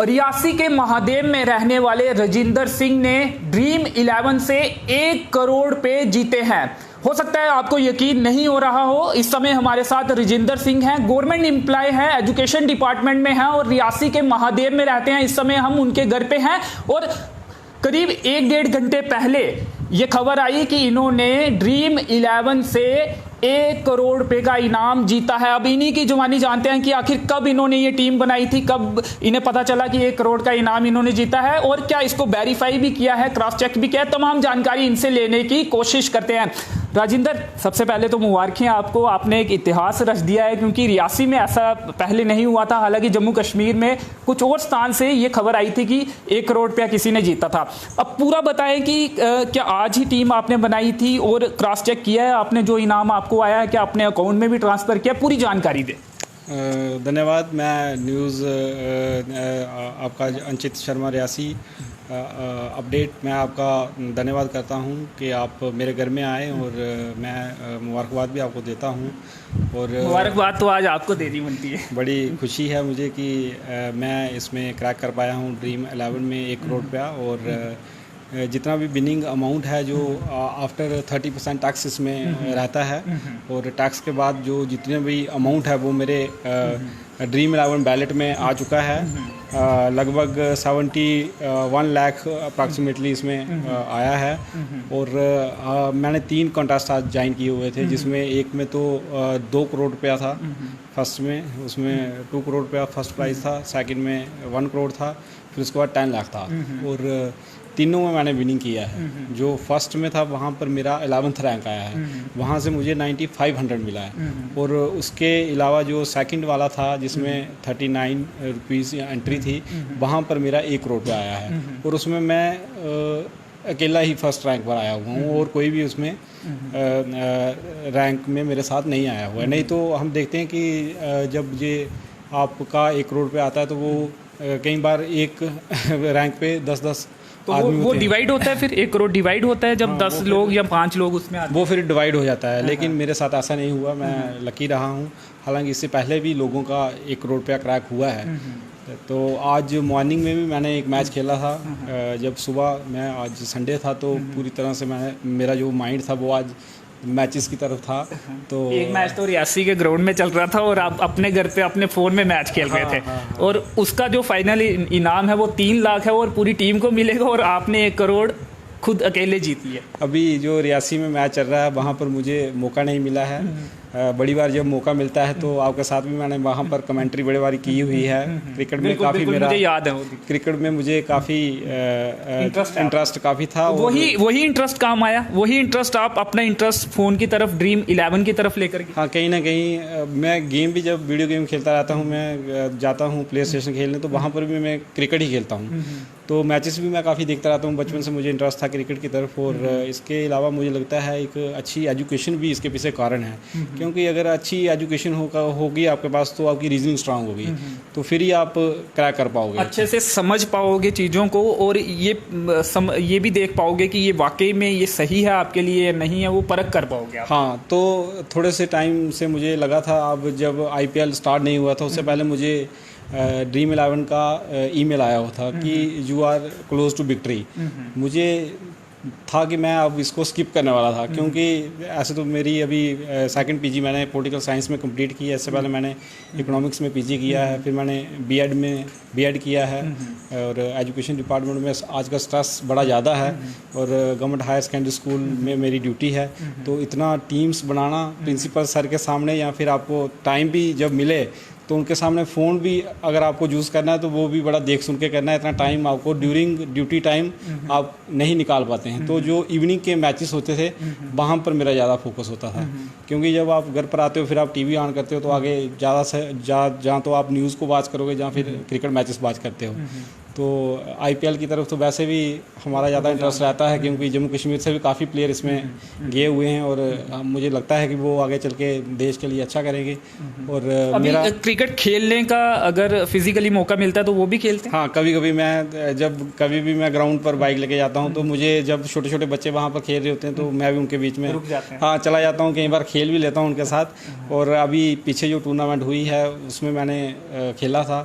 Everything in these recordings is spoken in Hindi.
रियासी के महादेव में रहने वाले रजिंदर सिंह ने ड्रीम 11 से 1 करोड़ रुपए जीते हैं। हो सकता है आपको यकीन नहीं हो रहा हो, इस समय हमारे साथ रजिंदर सिंह हैं, गवर्नमेंट एम्प्लॉय हैं, एजुकेशन डिपार्टमेंट में हैं और रियासी के महादेव में रहते हैं। इस समय हम उनके घर पे हैं और करीब 1-1.5 घंटे पहले ये खबर आई कि इन्होंने ड्रीम 11 से 1 करोड़ रुपए का इनाम जीता है। अब इन्हीं की जुबानी जानते हैं कि आखिर कब इन्होंने ये टीम बनाई थी, कब इन्हें पता चला कि 1 करोड़ का इनाम इन्होंने जीता है और क्या इसको वेरीफाई भी किया है, क्रॉस चेक भी किया है। तमाम जानकारी इनसे लेने की कोशिश करते हैं। राजिंदर, सबसे पहले तो मुबारक हैं आपको, आपने एक इतिहास रच दिया है क्योंकि रियासी में ऐसा पहले नहीं हुआ था। हालांकि जम्मू कश्मीर में कुछ और स्थान से ये खबर आई थी कि 1 करोड़ रुपया किसी ने जीता था। अब पूरा बताएं कि क्या आज ही टीम आपने बनाई थी और क्रॉस चेक किया है आपने, जो इनाम आपको आया है क्या अपने अकाउंट में भी ट्रांसफ़र किया, पूरी जानकारी दें। धन्यवाद। मैं न्यूज़ आपका अंचित शर्मा रियासी अपडेट मैं आपका धन्यवाद करता हूं कि आप मेरे घर में आए और मैं मुबारकबाद भी आपको देता हूं। और मुबारकबाद तो आज आपको देनी बनती है। बड़ी खुशी है मुझे कि मैं इसमें क्रैक कर पाया हूं ड्रीम 11 में 1 करोड़ रुपया। और जितना भी विनिंग अमाउंट है जो आफ्टर 30% टैक्स इसमें रहता है और टैक्स के बाद जो जितने भी अमाउंट है वो मेरे ड्रीम 11 बैलेट में आ चुका है। लगभग 71 लाख अप्रॉक्सीमेटली इसमें आया है। और मैंने 3 कॉन्टेस्ट आज ज्वाइन किए हुए थे, जिसमें एक में तो 2 करोड़ रुपया था फर्स्ट में, उसमें 2 करोड़ रुपया फर्स्ट प्राइज़ था, सेकंड में 1 करोड़ था, फिर उसके बाद 10 लाख था। और तीनों में मैंने विनिंग किया है। जो फर्स्ट में था वहाँ पर मेरा 11th रैंक आया है, वहाँ से मुझे 9500 मिला है। और उसके अलावा जो सेकंड वाला था जिसमें 39 रुपीज़ एंट्री थी, वहाँ पर मेरा 1 करोड़ रुपया आया है। और उसमें मैं अकेला ही फर्स्ट रैंक पर आया हुआ हूँ और कोई भी उसमें रैंक में मेरे साथ नहीं आया हुआ है। नहीं तो हम देखते हैं कि जब ये आपका 1 करोड़ रुपया आता है तो वो कई बार एक रैंक पे 10-10 तो वो डिवाइड होता है, फिर 1 करोड़ डिवाइड होता है जब 10 लोग या 5 लोग उसमें आते हैं, वो फिर डिवाइड हो जाता है। लेकिन मेरे साथ ऐसा नहीं हुआ, मैं लकी रहा हूँ। हालांकि इससे पहले भी लोगों का 1 करोड़ रुपया क्रैक हुआ है। तो आज मॉर्निंग में भी मैंने एक मैच खेला था। जब सुबह मैं आज संडे था तो पूरी तरह से मेरा जो माइंड था वो आज मैचेस की तरफ था। तो एक मैच तो रियासी के ग्राउंड में चल रहा था और आप अपने घर पे अपने फ़ोन में मैच खेल रहे थे। और उसका जो फाइनल इनाम है वो 3 लाख है और पूरी टीम को मिलेगा और आपने 1 करोड़ खुद अकेले जीती है। अभी जो रियासी में मैच चल रहा है वहाँ पर मुझे मौका नहीं मिला है। बड़ी बार जब मौका मिलता है तो आपके साथ भी मैंने वहाँ पर कमेंट्री बड़ी बार की हुई है। क्रिकेट में काफ़ी मेरा मुझे याद है, क्रिकेट में मुझे काफ़ी इंटरेस्ट काफ़ी था। वही इंटरेस्ट काम आया, वही इंटरेस्ट आप अपना इंटरेस्ट फ़ोन की तरफ ड्रीम 11 की तरफ लेकर के। हाँ, कहीं ना कहीं मैं गेम भी जब वीडियो गेम खेलता रहता हूँ, मैं जाता हूँ प्ले स्टेशन खेलने, तो वहाँ पर भी मैं क्रिकेट ही खेलता हूँ। तो मैचेस भी मैं काफ़ी देखता रहता हूँ। बचपन से मुझे इंटरेस्ट था क्रिकेट की तरफ। और इसके अलावा मुझे लगता है एक अच्छी एजुकेशन भी इसके पीछे कारण है, क्योंकि अगर अच्छी एजुकेशन होगी आपके पास तो आपकी रीजनिंग स्ट्रांग होगी, तो फिर ही आप क्रैक कर पाओगे, अच्छे से समझ पाओगे चीज़ों को और ये भी देख पाओगे कि ये वाकई में ये सही है आपके लिए या नहीं है, वो परख कर पाओगे आप। हाँ, तो थोड़े से टाइम से मुझे लगा था, अब जब IPL स्टार्ट नहीं हुआ था उससे पहले मुझे ड्रीम 11 का ईमेल आया हुआ था कि you are close to victory. मुझे था कि मैं अब इसको स्किप करने वाला था, क्योंकि ऐसे तो मेरी अभी सेकंड PG मैंने पॉलिटिकल साइंस में कंप्लीट की है। इससे पहले मैंने इकोनॉमिक्स में PG किया है, फिर मैंने B.Ed किया है। और एजुकेशन डिपार्टमेंट में आज का स्ट्रेस बड़ा ज़्यादा है और गवर्नमेंट हायर सेकेंडरी स्कूल में मेरी ड्यूटी है। तो इतना टीम्स बनाना प्रिंसिपल सर के सामने, या फिर आपको टाइम भी जब मिले तो उनके सामने फ़ोन भी अगर आपको यूज़ करना है तो वो भी बड़ा देख सुन के करना है। इतना टाइम आपको ड्यूरिंग ड्यूटी टाइम आप नहीं निकाल पाते हैं। तो जो इवनिंग के मैचेस होते थे वहाँ पर मेरा ज़्यादा फोकस होता था, क्योंकि जब आप घर पर आते हो फिर आप TV ऑन करते हो तो आगे ज़्यादा से जहाँ तो आप न्यूज़ को वॉच करोगे, जहाँ फिर क्रिकेट मैचेस वॉच करते हो। तो आईपीएल की तरफ तो वैसे भी हमारा ज़्यादा इंटरेस्ट रहता है, क्योंकि जम्मू कश्मीर से भी काफ़ी प्लेयर इसमें गए हुए हैं और मुझे लगता है कि वो आगे चल के देश के लिए अच्छा करेंगे। और अभी मेरा क्रिकेट खेलने का अगर फिजिकली मौका मिलता है तो वो भी खेलते हैं? हाँ, कभी कभी मैं जब कभी भी मैं ग्राउंड पर बाइक लेके जाता हूँ तो मुझे जब छोटे छोटे बच्चे वहाँ पर खेल रहे होते हैं तो मैं भी उनके बीच में रुक जाते हैं? हाँ, चला जाता हूँ, कई बार खेल भी लेता हूँ उनके साथ। और अभी पीछे जो टूर्नामेंट हुई है उसमें मैंने खेला था,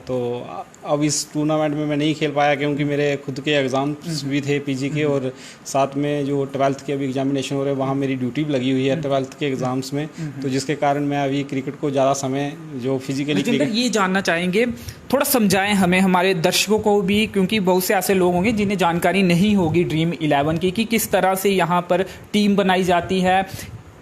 तो अब इस टूर्नामेंट में मैं नहीं खेल पाया क्योंकि मेरे खुद के एग्ज़ाम्स भी थे पीजी के, और साथ में जो 12th के अभी एग्जामिनेशन हो रहे हैं वहाँ मेरी ड्यूटी भी लगी हुई है 12th के एग्ज़ाम्स में, तो जिसके कारण मैं अभी क्रिकेट को ज़्यादा समय जो फिजिकली क्रिकेट। ये जानना चाहेंगे, थोड़ा समझाएं हमें, हमारे दर्शकों को भी, क्योंकि बहुत से ऐसे लोग होंगे जिन्हें जानकारी नहीं होगी ड्रीम 11 की कि किस तरह से यहाँ पर टीम बनाई जाती है,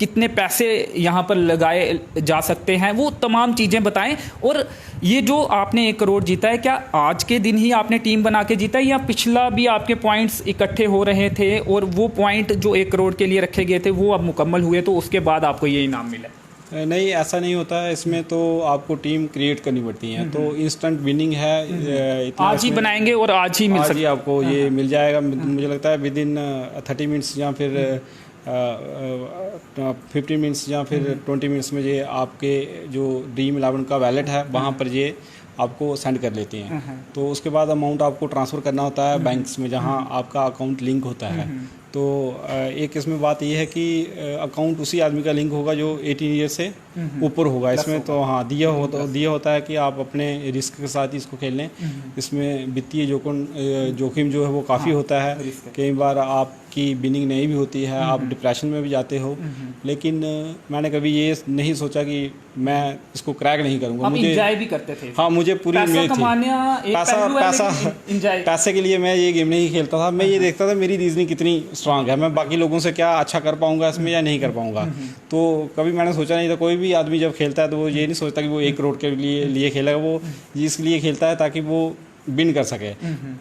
कितने पैसे यहाँ पर लगाए जा सकते हैं, वो तमाम चीज़ें बताएं। और ये जो आपने 1 करोड़ जीता है, क्या आज के दिन ही आपने टीम बना के जीता है या पिछला भी आपके पॉइंट्स इकट्ठे हो रहे थे और वो पॉइंट जो 1 करोड़ के लिए रखे गए थे वो अब मुकम्मल हुए तो उसके बाद आपको ये इनाम मिला? नहीं, ऐसा नहीं होता है, इसमें तो आपको टीम क्रिएट करनी पड़ती है, तो इंस्टेंट विनिंग है, आज ही बनाएंगे और आज ही मिल सकता है, आपको ये मिल जाएगा। मुझे लगता है विद इन 30 मिनट्स या फिर 15 मिनट्स या फिर 20 मिनट्स में ये आपके जो ड्रीम 11 का वैलेट है वहाँ पर ये आपको सेंड कर लेती हैं। तो उसके बाद अमाउंट आपको ट्रांसफ़र करना होता है बैंक्स में जहाँ आपका अकाउंट लिंक होता है। तो एक इसमें बात ये है कि अकाउंट उसी आदमी का लिंक होगा जो 18 ईयर से ऊपर होगा। इसमें तो हाँ दिया होता है कि आप अपने रिस्क के साथ ही इसको खेल लें। इसमें वित्तीय जोखिम जो है वो काफ़ी होता है, कई बार आपकी विनिंग नहीं भी होती है, आप डिप्रेशन में भी जाते हो, लेकिन मैंने कभी ये नहीं सोचा कि मैं इसको क्रैक नहीं करूँगा। आप एंजॉय भी करते थे? हाँ, मुझे पूरी उम्मीद थी। पैसे के लिए मैं ये गेम नहीं खेलता था, मैं ये देखता था मेरी रीजनिंग कितनी स्ट्रांग है, मैं बाकी लोगों से क्या अच्छा कर पाऊंगा इसमें या नहीं कर पाऊंगा। तो कभी मैंने सोचा नहीं था, कोई भी आदमी जब खेलता है तो वो ये नहीं सोचता कि वो 1 करोड़ के लिए खेलेगा, वो इसलिए खेलता है ताकि वो विन कर सके।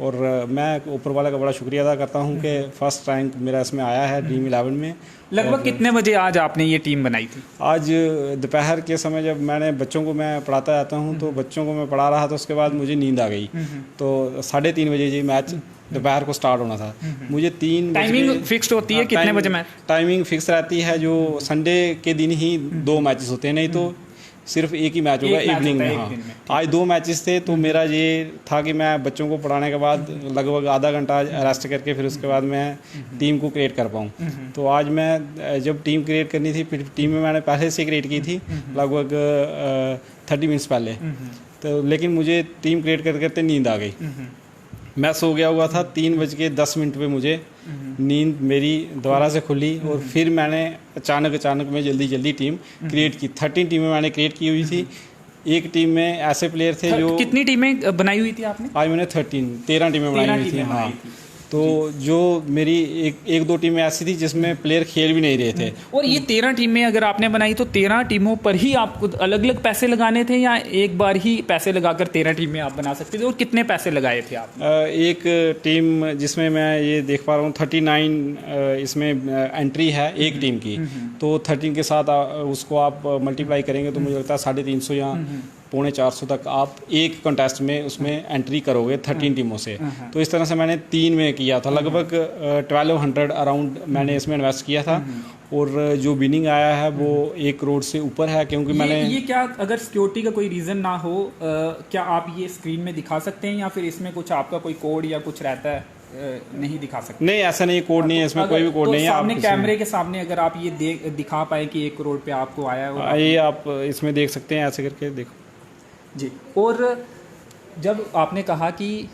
और मैं ऊपर वाले का बड़ा शुक्रिया अदा करता हूँ कि फर्स्ट रैंक मेरा इसमें आया है ड्रीम 11 में। लगभग कितने बजे आज आपने ये टीम बनाई थी? आज दोपहर के समय जब मैं बच्चों को मैं पढ़ाता जाता हूँ तो बच्चों को मैं पढ़ा रहा था, उसके बाद मुझे नींद आ गई, तो 3:30 बजे ये मैच दोपहर को स्टार्ट होना था। मुझे 3 टाइमिंग फिक्स्ड होती है? कितने बजे मैच? टाइमिंग फिक्स रहती है, जो संडे के दिन ही 2 मैचेस होते हैं, नहीं तो सिर्फ एक ही मैच होगा इवनिंग में। हाँ, आज 2 मैचेस थे, तो मेरा ये था कि मैं बच्चों को पढ़ाने के बाद लगभग आधा घंटा रेस्ट करके फिर उसके बाद मैं टीम को क्रिएट कर पाऊँ। तो आज मैं जब टीम क्रिएट करनी थी, फिर टीम में मैंने पहले से क्रिएट की थी लगभग 30 मिनट्स पहले, तो लेकिन मुझे टीम क्रिएट करते करते नींद आ गई। मैं सो गया हुआ था, 3:10 पे मुझे नींद मेरी दोबारा से खुली और फिर मैंने अचानक में जल्दी टीम क्रिएट की। 13 टीमें मैंने क्रिएट की हुई थी। एक टीम में ऐसे प्लेयर थे जो कितनी टीमें बनाई हुई थी आपने? आज मैंने 13 टीमें बनाई हुई थी। हाँ, तो जो मेरी एक 2 टीमें ऐसी थी जिसमें प्लेयर खेल भी नहीं रहे थे। और ये 13 टीमें अगर आपने बनाई तो 13 टीमों पर ही आपको अलग अलग पैसे लगाने थे या एक बार ही पैसे लगाकर 13 टीमें आप बना सकते थे? और कितने पैसे लगाए थे आप? एक टीम जिसमें मैं ये देख पा रहा हूँ 39 इसमें एंट्री है एक टीम की, तो 13 के साथ उसको आप मल्टीप्लाई करेंगे तो मुझे लगता है 350 या 350 तक आप एक कंटेस्ट में उसमें एंट्री करोगे 13 टीमों से। तो इस तरह से मैंने 3 में किया था, लगभग 1200 अराउंड मैंने इसमें इन्वेस्ट किया था, और जो विनिंग आया है वो 1 करोड़ से ऊपर है। क्योंकि मैंने ये क्या, अगर सिक्योरिटी का कोई रीज़न ना हो, क्या आप ये स्क्रीन में दिखा सकते हैं या फिर इसमें कुछ आपका कोई कोड या कुछ रहता है? नहीं दिखा सकते? नहीं, ऐसा नहीं, कोड नहीं है इसमें, कोई भी कोड नहीं है। सामने कैमरे के सामने अगर आप ये दिखा पाए कि 1 करोड़ पे आपको आया है, ये आप इसमें देख सकते हैं, ऐसे करके देखो जी। और जब आपने कहा कि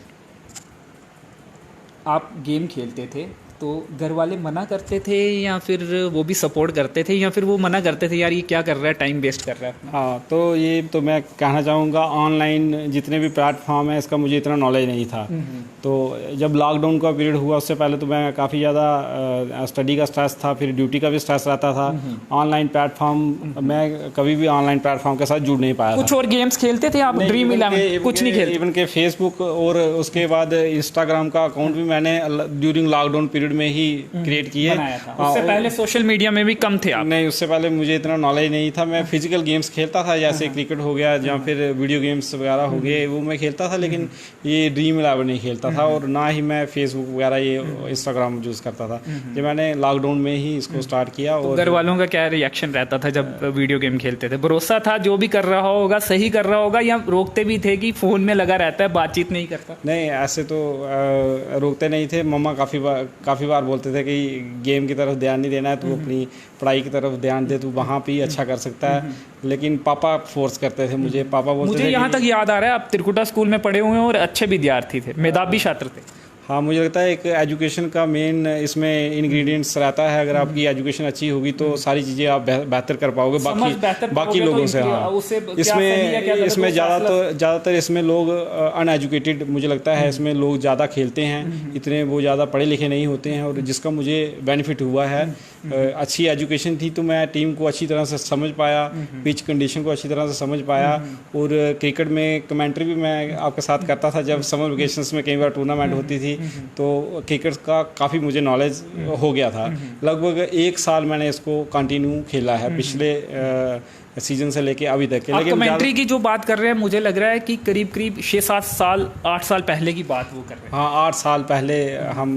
आप गेम खेलते थे तो घर वाले मना करते थे या फिर वो भी सपोर्ट करते थे, या फिर वो मना करते थे यार ये क्या कर रहा है, टाइम वेस्ट कर रहा है? हाँ, तो ये तो मैं कहना चाहूँगा, ऑनलाइन जितने भी प्लेटफॉर्म है इसका मुझे इतना नॉलेज नहीं था। तो जब लॉकडाउन का पीरियड हुआ उससे पहले तो मैं काफ़ी ज़्यादा स्टडी का स्ट्रेस था, फिर ड्यूटी का भी स्ट्रेस रहता था। ऑनलाइन प्लेटफॉर्म मैं कभी भी ऑनलाइन प्लेटफॉर्म के साथ जुड़ नहीं पाया। कुछ और गेम्स खेलते थे आप? ड्रीम 11 कुछ नहीं खेलते? इवन के फेसबुक और उसके बाद इंस्टाग्राम का अकाउंट भी मैंने ड्यूरिंग लॉकडाउन पीरियड पीरियड में ही क्रिएट किए। उससे पहले सोशल मीडिया में भी कम थे आप? नहीं, उससे पहले मुझे इतना नॉलेज नहीं था। मैं फिजिकल गेम्स खेलता था, जैसे क्रिकेट हो गया या फिर वीडियो गेम्स वगैरह हो गए, वो मैं खेलता था, लेकिन ये ड्रीम 11 नहीं खेलता था, और ना ही मैं फेसबुक वगैरह ये इंस्टाग्राम यूज़ करता था। जब मैंने लॉकडाउन में ही इसको स्टार्ट किया। और घर वालों का क्या रिएक्शन रहता था जब वीडियो गेम खेलते थे? भरोसा था जो भी कर रहा होगा सही कर रहा होगा, या रोकते भी थे कि फ़ोन में लगा रहता है, बातचीत नहीं करता? नहीं, ऐसे तो रोकते नहीं थे। मम्मा काफ़ी बार बोलते थे कि गेम की तरफ ध्यान नहीं देना है, तू अपनी पढ़ाई की तरफ ध्यान दे, तू वहाँ पे ही अच्छा कर सकता है। लेकिन पापा फोर्स करते थे मुझे। पापा बोलते थे, मुझे यहाँ तक याद आ रहा है आप त्रिकुटा स्कूल में पढ़े हुए हैं और अच्छे विद्यार्थी थे, मेधावी छात्र थे। हाँ, मुझे लगता है एक एजुकेशन का मेन इसमें इंग्रेडिएंट्स रहता है। अगर आपकी एजुकेशन अच्छी होगी तो सारी चीज़ें आप बेहतर कर पाओगे बाकी लोगों से। हाँ, इसमें ज़्यादातर इसमें लोग अनएजुकेटेड मुझे लगता है, इसमें लोग ज़्यादा खेलते हैं, इतने वो ज़्यादा पढ़े लिखे नहीं होते हैं, और जिसका मुझे बेनिफिट हुआ है। अच्छी एजुकेशन थी तो मैं टीम को अच्छी तरह से समझ पाया, पिच कंडीशन को अच्छी तरह से समझ पाया, और क्रिकेट में कमेंट्री भी मैं आपके साथ करता था। जब समर वेकेशंस में कई बार टूर्नामेंट होती थी तो क्रिकेट का काफ़ी मुझे नॉलेज हो गया था। लगभग 1 साल मैंने इसको कंटिन्यू खेला है, पिछले सीजन से लेके अभी तक। लेकिन कमेंट्री की जो बात कर रहे हैं, मुझे लग रहा है कि करीब 6-7 साल 8 साल पहले की बात वो कर रहे हैं। हाँ, 8 साल पहले हम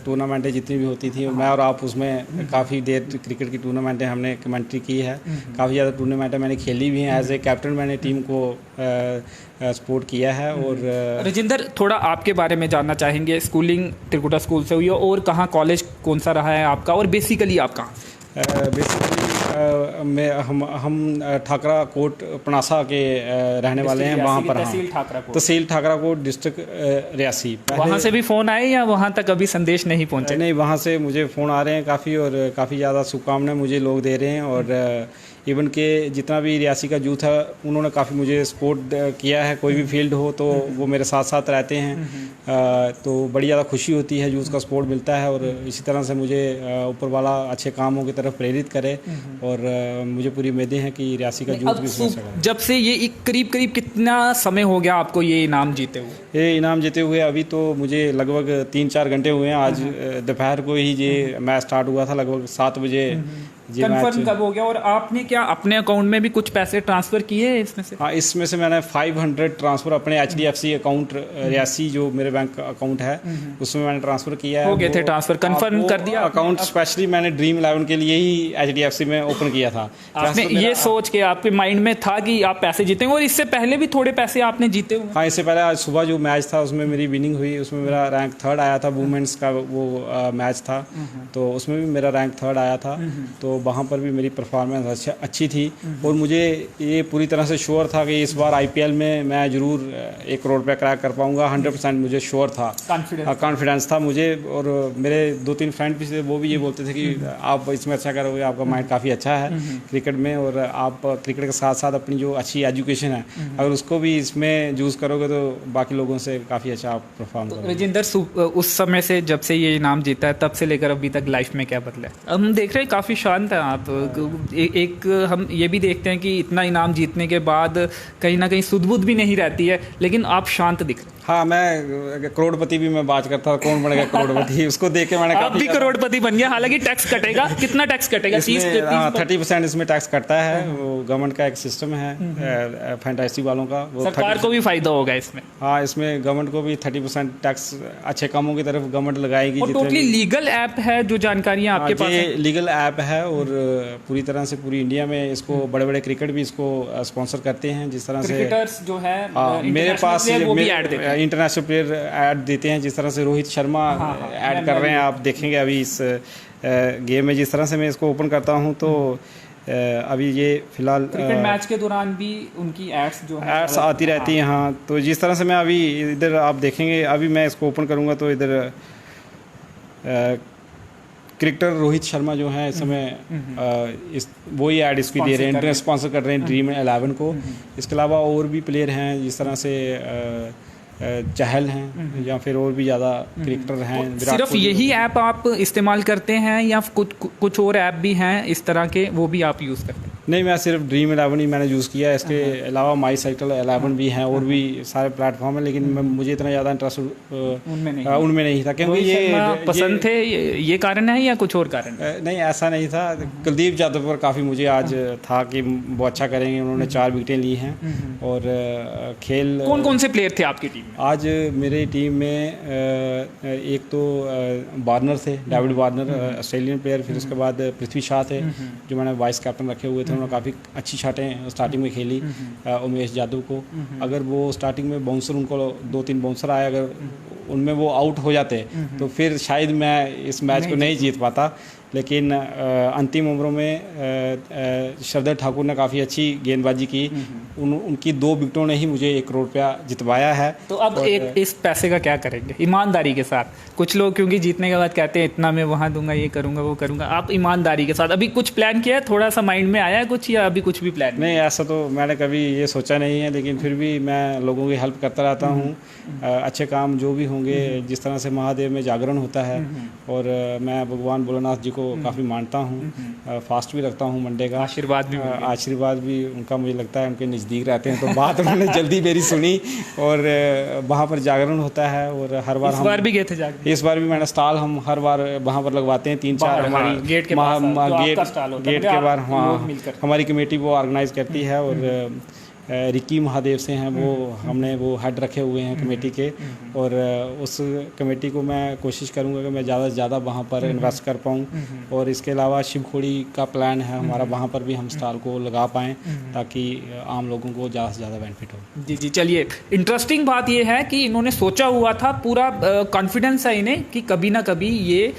टूर्नामेंटें जितनी भी होती थी, मैं और आप उसमें काफ़ी देर क्रिकेट की टूर्नामेंटें हमने कमेंट्री की है। काफ़ी ज़्यादा टूर्नामेंटें मैंने खेली भी हैं। एज ए कैप्टन मैंने टीम को सपोर्ट किया है। और रजिंदर, थोड़ा आपके बारे में जानना चाहेंगे। स्कूलिंग त्रिकुटा स्कूल से हुई है, और कहाँ कॉलेज कौन सा रहा है आपका, और बेसिकली आप कहाँ? बेसिकली हम ठाकरा कोट पनासा के रहने वाले हैं। वहाँ पर तहसील ठाकरा कोट, डिस्ट्रिक्ट रियासी। वहाँ से भी फ़ोन आए या वहाँ तक अभी संदेश नहीं पहुँचे? नहीं, वहाँ से मुझे फ़ोन आ रहे हैं काफ़ी, और काफ़ी ज़्यादा शुभकामनाएं मुझे लोग दे रहे हैं। और इवन के जितना भी रियासी का यूथ है, उन्होंने काफ़ी मुझे सपोर्ट किया है। कोई भी फील्ड हो तो वो मेरे साथ साथ रहते हैं, तो बड़ी ज़्यादा खुशी होती है, यूथ का सपोर्ट मिलता है। और इसी तरह से मुझे ऊपर वाला अच्छे कामों की तरफ प्रेरित करे, और मुझे पूरी उम्मीदें हैं कि रियासी का यूथ भी इसमें सकेगा। जब से ये करीब कितना समय हो गया आपको ये इनाम जीते हुए? ये इनाम जीते हुए अभी तो मुझे लगभग 3-4 घंटे हुए हैं। आज दोपहर को ही ये मैच स्टार्ट हुआ था, लगभग 7 बजे। कंफर्म कब हो गया? और आपने क्या अपने अकाउंट में भी कुछ पैसे ट्रांसफर किए इसमें से? हाँ, इसमें से मैंने 500 ट्रांसफर अपने HDFC अकाउंट, रियासी जो मेरे बैंक अकाउंट है, उसमें मैंने ट्रांसफर किया है। हो गए थे ट्रांसफर? कंफर्म कर दिया अकाउंट? स्पेशली मैंने ड्रीम 11 के लिए ही HDFC में ओपन किया था। आपने ये सोच के, आपके माइंड में था कि आप पैसे जीतेंगे? और इससे पहले भी थोड़े पैसे आपने जीते हुए? हाँ, इससे पहले आज सुबह जो मैच था उसमें मेरी विनिंग हुई, उसमें मेरा रैंक 3rd आया था। वुमेन्स का वो मैच था, तो उसमें भी मेरा रैंक 3rd आया था। तो वहाँ पर भी मेरी परफॉर्मेंस अच्छी थी, और मुझे ये पूरी तरह से श्योर था कि इस बार IPL में मैं ज़रूर 1 करोड़ रुपया क्रैक कर पाऊंगा। 100% मुझे श्योर था, कॉन्फिडेंस था मुझे। और मेरे 2-3 फ्रेंड भी थे, वो भी ये बोलते थे कि आप इसमें अच्छा करोगे, आपका माइंड काफ़ी अच्छा है क्रिकेट में, और आप क्रिकेट के साथ साथ अपनी जो अच्छी एजुकेशन है, अगर उसको भी इसमें यूज़ करोगे तो बाकी लोगों से काफ़ी अच्छा आप परफॉर्म करोगे। रजिंदर, उस समय से जब से ये इनाम जीता है, तब से लेकर अभी तक लाइफ में क्या बदला है? हम देख रहे हैं काफ़ी शांत हैं आप। हम ये भी देखते हैं कि इतना इनाम जीतने के बाद कहीं ना कहीं सुध-बुध भी नहीं रहती है, लेकिन आप शांत दिख रहे हैं। हाँ, मैं करोड़पति भी मैं बात करता था, कौन बनेगा करोड़पति, उसको देख के मैंने आप भी करोड़पति बन गया। हालांकि टैक्स कटेगा, कितना टैक्स कटेगा? 30% इसमें टैक्स कटता है। वो गवर्नमेंट का एक सिस्टम है फ्रेंचाइजी वालों का। वो सरकार को भी फायदा होगा इसमें। हाँ, इसमें गवर्नमेंट को भी 30% टैक्स अच्छे कामों की तरफ गवर्नमेंट लगाएगी। और टोटली लीगल ऐप है, जो जानकारियाँ आपके पास है? लीगल ऐप है, और पूरी तरह से पूरी इंडिया में इसको बड़े बड़े क्रिकेट भी इसको स्पॉन्सर करते हैं। जिस तरह से क्रिकेटर्स जो है मेरे पास इंटरनेशनल प्लेयर ऐड देते हैं, जिस तरह से रोहित शर्मा ऐड कर रहे हैं। आप देखेंगे अभी इस गेम में जिस तरह से मैं इसको ओपन करता हूं, तो अभी ये फिलहाल क्रिकेट मैच के दौरान भी उनकी एड्स जो है एड्स आती रहती हैं। हाँ, तो जिस तरह से मैं अभी इधर आप देखेंगे, अभी मैं इसको ओपन करूंगा तो इधर क्रिकेटर रोहित शर्मा जो है इस समय वही ऐड इसकी दे रहे हैं, स्पॉन्सर कर रहे हैं ड्रीम 11 को। इसके अलावा और भी प्लेयर हैं, जिस तरह से चहल हैं, या फिर और भी ज़्यादा क्रिकेटर हैं। सिर्फ यही ऐप आप इस्तेमाल करते हैं या कुछ और ऐप भी हैं इस तरह के, वो भी आप यूज़ करते हैं? नहीं, मैं सिर्फ ड्रीम 11 ही मैंने यूज़ किया है। इसके अलावा माई साइकिल 11 भी हैं और भी सारे प्लेटफॉर्म हैं, लेकिन मुझे इतना ज़्यादा इंटरेस्ट उनमें नहीं था, क्योंकि ये पसंद थे। ये कारण है या कुछ और कारण है? नहीं, ऐसा नहीं था। कुलदीप यादव पर काफ़ी मुझे आज था कि वो अच्छा करेंगे। उन्होंने 4 विकेटें ली हैं और खेल। कौन कौन से प्लेयर थे आपकी टीम में? आज मेरी टीम में एक तो वार्नर थे, डेविड वार्नर, ऑस्ट्रेलियन प्लेयर। फिर उसके बाद पृथ्वी शाह थे, जो मैंने वाइस कैप्टन रखे हुए थे। उन्होंने काफ़ी अच्छी शॉटें स्टार्टिंग में खेली। उमेश यादव को, अगर वो स्टार्टिंग में बाउंसर, उनको 2-3 बाउंसर आए, अगर उनमें वो आउट हो जाते तो फिर शायद मैं इस मैच को नहीं जीत पाता। लेकिन अंतिम ओवरों में श्रद्धर ठाकुर ने काफ़ी अच्छी गेंदबाजी की। उनकी 2 विकेटों ने ही मुझे 1 करोड़ रुपया जितवाया है। तो अब इस पैसे का क्या करेंगे ईमानदारी के साथ? कुछ लोग क्योंकि जीतने के बाद कहते हैं इतना मैं वहाँ दूंगा, ये करूँगा, वो करूँगा। आप ईमानदारी के साथ अभी कुछ प्लान किया है? थोड़ा सा माइंड में आया है कुछ, या अभी कुछ भी प्लान नहीं? ऐसा तो मैंने कभी ये सोचा नहीं है, लेकिन फिर भी मैं लोगों की हेल्प करता रहता हूँ। अच्छे काम जो भी होंगे, जिस तरह से महादेव में जागरण होता है, और मैं भगवान भोलेनाथ जी को काफ़ी मानता हूँ। फास्ट भी रखता हूँ मंडे का। आशीर्वाद भी उनका मुझे लगता है उनके नज़दीक रहते हैं, तो बात उन्होंने जल्दी मेरी सुनी। और वहाँ पर जागरण होता है, और हर बार बार भी गए थे जागरण? इस बार भी मैंने स्टॉल हम हर बार वहाँ पर लगवाते हैं। 3-4 हमारी गेट के बाहर हमारी कमेटी वो ऑर्गेनाइज करती है। और रिकी महादेव से हैं वो, हमने वो हेड रखे हुए हैं कमेटी के। और उस कमेटी को मैं कोशिश करूंगा कि मैं ज़्यादा से ज़्यादा वहाँ पर इन्वेस्ट कर पाऊँ। और इसके अलावा शिवखोड़ी का प्लान है हमारा, वहाँ पर भी हम स्टॉल को लगा पाएँ, ताकि आम लोगों को ज़्यादा से ज़्यादा बेनिफिट हो। जी जी, चलिए। इंटरेस्टिंग बात ये है कि इन्होंने सोचा हुआ था, पूरा कॉन्फिडेंस है इन्हें कि कभी ना कभी ये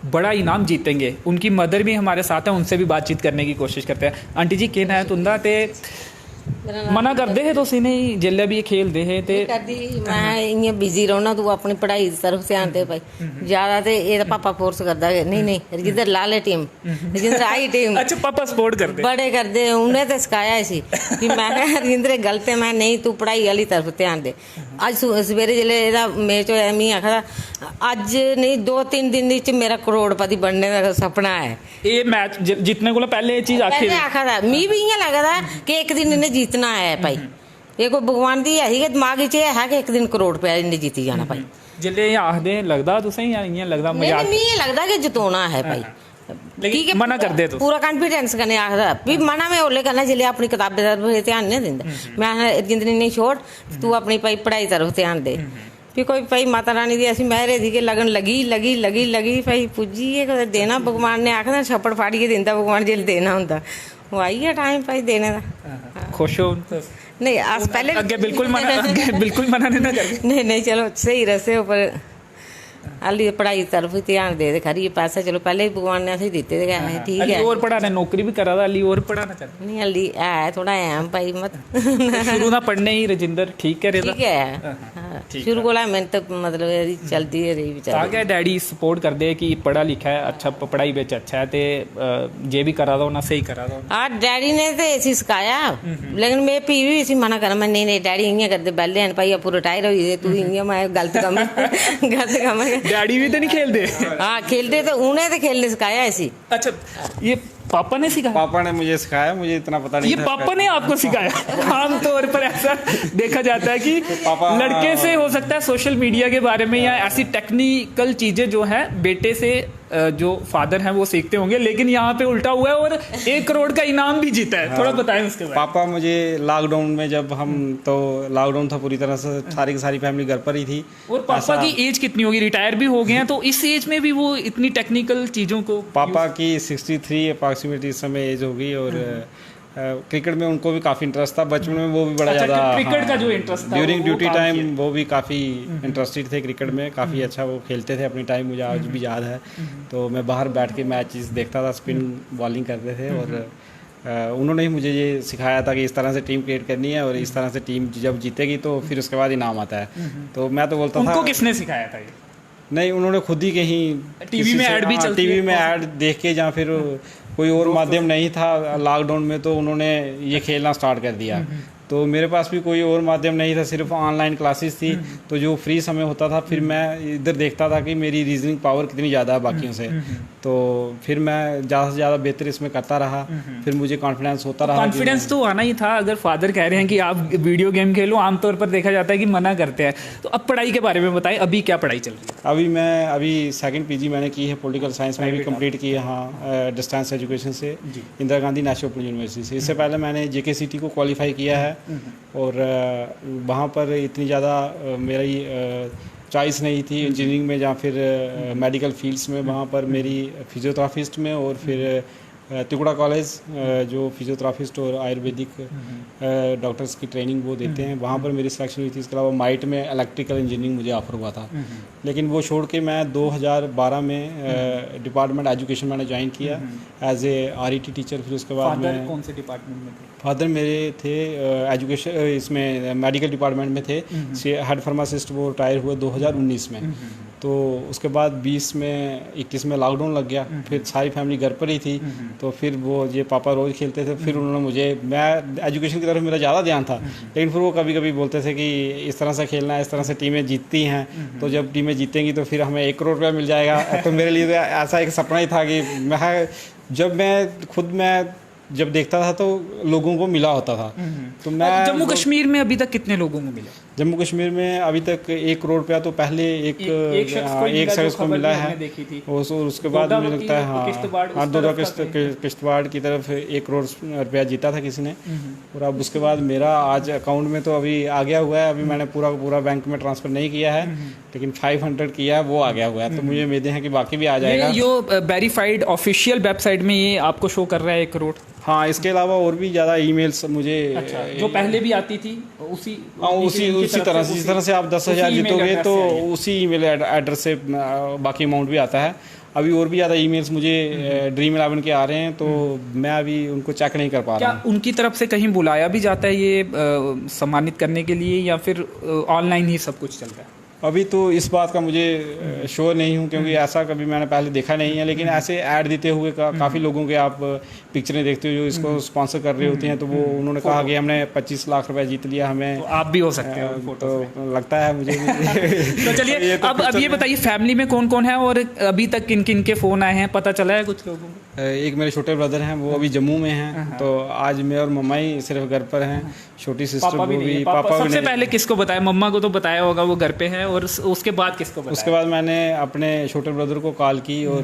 बड़ा इनाम जीतेंगे। उनकी मदर भी हमारे साथ है, उनसे भी बातचीत करने की कोशिश करते हैं। आंटी जी, केना है तुंदा? ते मना करदे हे तुसीं नहीं जेल्लै भी खेल दे हे ते? करदी मैं इयां बिजी रौहना, तू अपनी पढ़ाई दी तरफ ध्यान दे भाई। ज्यादा ते एदा पापा फोर्स करदा है, नहीं रजिंदर ला ले टीम, रजिंदर आई टीम। अच्छा, पापा सपोर्ट करदे? बड़े करदे। उन्हें ते सिखाया सी कि मैं रजिंदर गलत है, मैं नहीं, तू पढ़ाई वाली तरफ ध्यान दे। अज सवेरे जेल्लै एदा मैच होया, मैं आखदा अज नहीं 2-3 दिन च मेरा करोड़पति बनने का सपना है। ये मैच जितने को पहले ये चीज आखा था, मी भी इयां लगदा कि एक दिन इन्हें जीतना है भाई। ये कोई भगवान दी है दिमाग च है कि एक दिन करोड़ रुपया इन्हें जीती जाना भाई। जिले आखदे लगदा तुसें या इयां लगदा मजाक? नहीं, लगदा कि जितोना है भाई। लेकिन मना कर दे तो पूरा कॉन्फिडेंस कने आखदा भी मना में ओले करना जिले अपनी किताबें तरफ ध्यान नहीं दिंदा। मैं जिंदगी नहीं छोड़, तू अपनी भाई पढ़ाई तरफ ध्यान दे। भी कोई भाई माता रानी दी ऐसी मेहर थी कि लगन लगी भाई पुजी है। देना भगवान ने आखना छप्पड़ फाड़िए दिंदा भगवान, जिले देना होंदा वो आई है टाइम भाई देने का। खुश हो? नहीं, आज पहले अगे बिल्कुल मना नहीं कर। नहीं, चलो सही रस्ते ऊपर हाली पढ़ाई तरफ ध्यान दे खरी। पैसा चलो पहले ही भगवान ने असें दिते ठीक है। और पढ़ाने नौकरी भी करा दा, हाली और पढ़ाना चाहता नहीं? हाली है थोड़ा है भाई मत शुरू ना पढ़ने ही रजिंदर ठीक है ठीक है। शुरू कोला मेहनत मतलब चलती है रही बेचारी। आगे डैडी सपोर्ट कर दे कि पढ़ा लिखा है, अच्छा पढ़ाई बिच अच्छा है, ते जे भी करा दो ना सही करा दो। हाँ, डैडी ने तो ऐसी सिखाया, लेकिन मैं पी भी इसी मना करा। मैं नहीं डैडी इयां करते बैले हैं भाई, आपू रिटायर हो गए, तू इयां मैं गलत कम डैडी भी तो नहीं खेलते? हाँ खेलते, तो उन्हें तो खेलने सिखाया ऐसी। अच्छा, ये पापा ने सिखाया? पापा ने मुझे सिखाया, मुझे इतना पता नहीं ये था। पापा ने आपको सिखाया? आमतौर पर ऐसा देखा जाता है कि लड़के से हो सकता है सोशल मीडिया के बारे में या ऐसी टेक्निकल चीजें जो है बेटे से जो फादर हैं वो सीखते होंगे, लेकिन यहाँ पे उल्टा हुआ है और 1 करोड़ का इनाम भी जीता है। थोड़ा बताएं उसके बारे में। पापा मुझे लॉकडाउन में, जब हम तो लॉकडाउन था पूरी तरह से, सारी की सारी फैमिली घर पर ही थी। और पापा की एज कितनी होगी? रिटायर भी हो गए हैं, तो इस एज में भी वो इतनी टेक्निकल चीज़ों को? पापा की 63 अप्रॉक्सीमेटली इस समय एज होगी। और क्रिकेट में उनको भी काफ़ी इंटरेस्ट था बचपन में, वो भी बड़ा ज़्यादा क्रिकेट का जो इंटरेस्ट था ड्यूरिंग ड्यूटी टाइम वो भी काफ़ी इंटरेस्टेड थे क्रिकेट में, काफ़ी अच्छा वो खेलते थे अपनी टाइम, मुझे आज भी याद है। तो मैं बाहर बैठ के मैचेस देखता था, स्पिन बॉलिंग करते थे। और उन्होंने ही मुझे ये सिखाया था कि इस तरह से टीम क्रिएट करनी है, और इस तरह से टीम जब जीतेगी तो फिर उसके बाद इनाम आता है। तो मैं तो बोलता था। उनको किसने सिखाया था ये? नहीं, उन्होंने खुद ही कहीं टीवी में ऐड भी चलती है, टीवी में ऐड देख के, या फिर कोई और माध्यम नहीं था लॉकडाउन में, तो उन्होंने ये खेलना स्टार्ट कर दिया। तो मेरे पास भी कोई और माध्यम नहीं था, सिर्फ ऑनलाइन क्लासेस थी। तो जो फ्री समय होता था फिर मैं इधर देखता था कि मेरी रीजनिंग पावर कितनी ज़्यादा है बाकियों से। तो फिर मैं ज़्यादा से ज़्यादा बेहतर इसमें करता रहा, फिर मुझे कॉन्फिडेंस होता रहा। कॉन्फिडेंस तो आना ही था। अगर फादर कह रहे हैं कि आप वीडियो गेम खेलो, आमतौर पर देखा जाता है कि मना करते हैं। तो अब पढ़ाई के बारे में बताएं, अभी क्या पढ़ाई चल रही है? अभी सेकंड पीजी मैंने की है पॉलिटिकल साइंस में भी कंप्लीट की है, हाँ, डिस्टेंस एजुकेशन से, Indira Gandhi national open university से। इससे पहले मैंने जेकेसीटी को क्वालिफाई किया है और वहाँ पर इतनी ज़्यादा मेरी चॉइस नहीं थी इंजीनियरिंग में या फिर मेडिकल फील्ड्स में। वहाँ पर मेरी फिजियोथेरापिस्ट में और फिर तिगुड़ा कॉलेज जो फिजियोथेरापिस्ट और आयुर्वेदिक डॉक्टर्स की ट्रेनिंग वो देते हैं, वहाँ पर मेरी सिलेक्शन हुई थी। इसके अलावा माइट में इलेक्ट्रिकल इंजीनियरिंग मुझे ऑफर हुआ था, लेकिन वो छोड़ के मैं 2012 में डिपार्टमेंट एजुकेशन मैंने ज्वाइन किया एज ए RET टीचर। फिर उसके बाद मैं कौन से डिपार्टमेंट में थे? फादर मेरे थे एजुकेशन इसमें मेडिकल डिपार्टमेंट में थे, हेड फार्मासिस्ट। वो रिटायर हुए 2019 में। तो उसके बाद 21 में लॉकडाउन लग गया, फिर सारी फैमिली घर पर ही थी। तो फिर वो ये पापा रोज़ खेलते थे, फिर उन्होंने मुझे, मैं एजुकेशन की तरफ मेरा ज़्यादा ध्यान था, लेकिन फिर वो कभी कभी बोलते थे कि इस तरह से खेलना है, इस तरह से टीमें जीतती हैं, तो जब टीमें जीतेंगी तो फिर हमें 1 करोड़ रुपया मिल जाएगा। तो मेरे लिए ऐसा एक सपना ही था कि मैं जब देखता था तो लोगों को मिला होता था। तो मैं जम्मू कश्मीर में अभी तक कितने लोगों को मिला? जम्मू कश्मीर में अभी तक 1 करोड़ रुपया तो पहले एक शख्स को मिला है। और उसके बाद मुझे लगता है हाँ दोदा किश्तवाड़ की तरफ 1 करोड़ रुपया जीता था किसी ने। और अब उसके बाद मेरा आज अकाउंट में तो अभी आ गया हुआ है। अभी मैंने पूरा बैंक में ट्रांसफ़र नहीं किया है, लेकिन 500 किया है, वो आ गया हुआ है। तो मुझे उम्मीदें हैं कि बाकी भी आ जाएगा। ये वेरीफाइड ऑफिशियल वेबसाइट में ये आपको शो कर रहा है 1 करोड़? हाँ, इसके अलावा और भी ज़्यादा ईमेल्स मुझे जो पहले भी आती थी उसी तरह से, जिस तरह से आप 10,000 जीतोगे तो उसी ईमेल एड्रेस से बाकी अमाउंट भी आता है। अभी और भी ज़्यादा ईमेल्स मुझे ड्रीम 11 के आ रहे हैं, तो मैं अभी उनको चेक नहीं कर पा रहा हूँ। क्या उनकी तरफ से कहीं बुलाया भी जाता है ये सम्मानित करने के लिए, या फिर ऑनलाइन ही सब कुछ चलता है? अभी तो इस बात का मुझे श्योर नहीं हूँ, क्योंकि ऐसा कभी मैंने पहले देखा नहीं है। लेकिन ऐसे ऐड देते हुए काफ़ी लोगों के आप पिक्चरें देखते हो जो इसको स्पॉन्सर कर रहे होते हैं। तो वो उन्होंने कहा कि हमने 25 लाख रुपए जीत लिया, हमें तो आप भी हो सकते हैं, तो लगता है मुझे भी। तो चलिए अब ये बताइए, फैमिली में कौन कौन है और अभी तक किन किन के फ़ोन आए हैं, पता चला है कुछ लोगों को? एक मेरे छोटे ब्रदर हैं, वो अभी जम्मू में हैं। तो आज मैं और मम्मा ही सिर्फ घर पर हैं। छोटी सिस्टर वो भी, पापा सबसे पहले किसको बताया? मम्मा को तो बताया होगा, वो घर पे है, और उसके बाद किसको बताया? उसके बाद मैंने अपने छोटे ब्रदर को कॉल की, और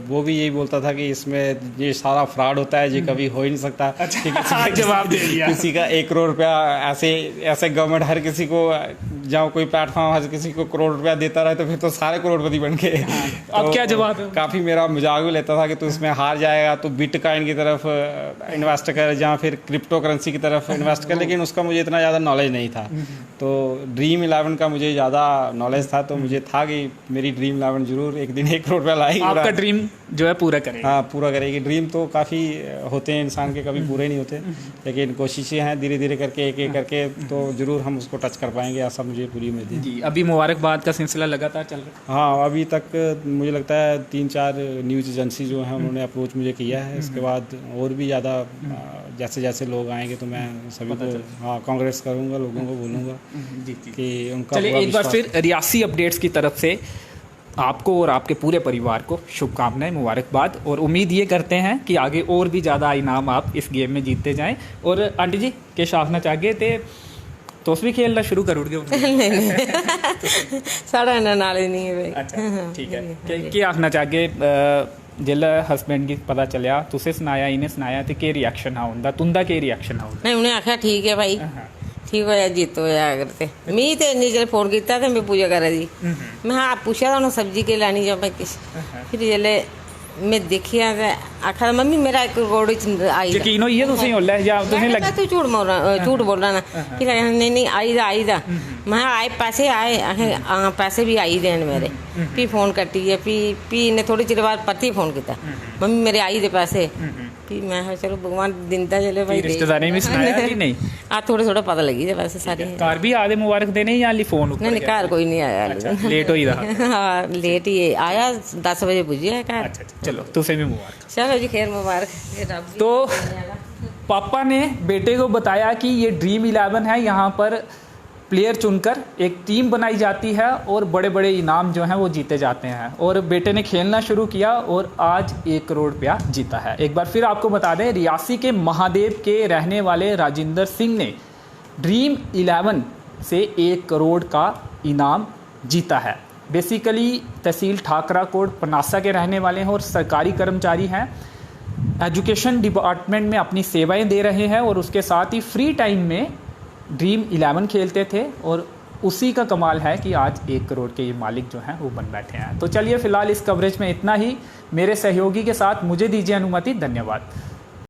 वो भी यही बोलता था कि इसमें ये सारा फ्रॉड होता है, ये कभी हो ही नहीं सकता। अच्छा, जवाब दे दिया। किसी का 1 करोड़ रुपया ऐसे गवर्नमेंट हर किसी को, जहाँ कोई प्लेटफॉर्म हर किसी को करोड़ रुपया देता रहे, तो फिर तो सारे करोड़पति बन गए। अब क्या जवाब है? काफ़ी मेरा मजाक भी लेता था कि तू इसमें हार जाएगा, तो बिटकॉइन की तरफ इन्वेस्ट कर या फिर क्रिप्टो करेंसी की तरफ इन्वेस्ट कर। लेकिन उसका मुझे इतना ज़्यादा नॉलेज नहीं था। तो ड्रीम 11 का मुझे ज़्यादा नॉलेज था, तो मुझे था कि मेरी ड्रीम 11 जरूर एक दिन 1 करोड़ रुपया लाएगी। आपका ड्रीम जो है पूरा करेगी? हाँ, पूरा करेगी। ड्रीम तो काफ़ी होते हैं इंसान के, कभी पूरे नहीं होते, लेकिन कोशिशें हैं धीरे धीरे करके, एक एक करके, तो ज़रूर हम उसको टच कर पाएंगे, ऐसा मुझे पूरी उम्मीद है। जी, अभी मुबारकबाद का सिलसिला लगातार चल रहा है? हाँ, अभी तक मुझे लगता है 3-4 न्यूज़ एजेंसी जो हैं उन्होंने अप्रोच मुझे किया है। इसके बाद और भी ज़्यादा जैसे जैसे लोग आएंगे तो मैं सभी को कांग्रेस करूँगा, लोगों को बोलूँगा कि उनका। चलिए एक बार फिर रियासी अपडेट्स की तरफ से आपको और आपके पूरे परिवार को शुभकामनाएं, मुबारकबाद, और उम्मीद ये करते हैं कि आगे और भी ज़्यादा इनाम आप इस गेम में जीतते जाएं। और आंटी जी के शासना चाहगे थे तो भी खेलना शुरू कर उड़ गए? साढ़ा इन्ना नॉलेज नहीं है भाई। अच्छा, ठीक है। क्या आखना चाहगे जिल्लै हस्बैंड गी पता चलिया, तुसें सनाया, इन्हें सनाया, ते केह् रिएक्शन हा उंदा, तुंदा केह् रिएक्शन हा? नहीं, उन्हें आख्या ठीक है भाई, ठीक होया, जीत होया। अगर ते मी ते इन्नी चिर फोन किया ते मैं पूजा करा दी, मैं हाँ पूछा था उन्हें सब्जी के लानी जाओ मैं किस। फिर जिसले मैं देखिया ते आखा मम्मी मेरा 1 करोड़ आई। यकीन होई है तुसें ओल्लै जां तुसें लग? तू झूठ बोल रहा ना। फिर नहीं आई दा मैं आए पैसे आए, हाँ पैसे भी आई देन मेरे। भी फोन कट्टी है, भी इन्हें थोड़ी चिर बाद परती फोन किया, मम्मी मेरे आई दे पैसे। भी मैं चलो भगवान दिंदा चले भाई। रिश्तेदारी में सुनाया कि नहीं? थोड़ा पता लगी थे वैसे सारे। घर भी आदे मुबारक देने या हाली फोन ऊपर? नहीं, घर कोई नहीं आया। अच्छा, लेट होई दा? हाँ, लेट ही आया, 10 बजे पुज्जिया घर। अच्छा, चलो तुसें भी मुबारक। चलो जी, खैर मुबारक। तो पापा ने बेटे को बताया कि ये ड्रीम 11 है, यहाँ पर प्लेयर चुनकर एक टीम बनाई जाती है और बड़े बड़े इनाम जो हैं वो जीते जाते हैं। और बेटे ने खेलना शुरू किया और आज 1 करोड़ रुपया जीता है। एक बार फिर आपको बता दें, रियासी के महादेव के रहने वाले राजिंदर सिंह ने ड्रीम 11 से 1 करोड़ का इनाम जीता है। बेसिकली तहसील ठाकरा कोट पनासा के रहने वाले हैं और सरकारी कर्मचारी हैं। एजुकेशन डिपार्टमेंट में अपनी सेवाएं दे रहे हैं और उसके साथ ही फ्री टाइम में ड्रीम 11 खेलते थे और उसी का कमाल है कि आज 1 करोड़ के ये मालिक जो हैं वो बन बैठे हैं। तो चलिए फिलहाल इस कवरेज में इतना ही। मेरे सहयोगी के साथ मुझे दीजिए अनुमति। धन्यवाद।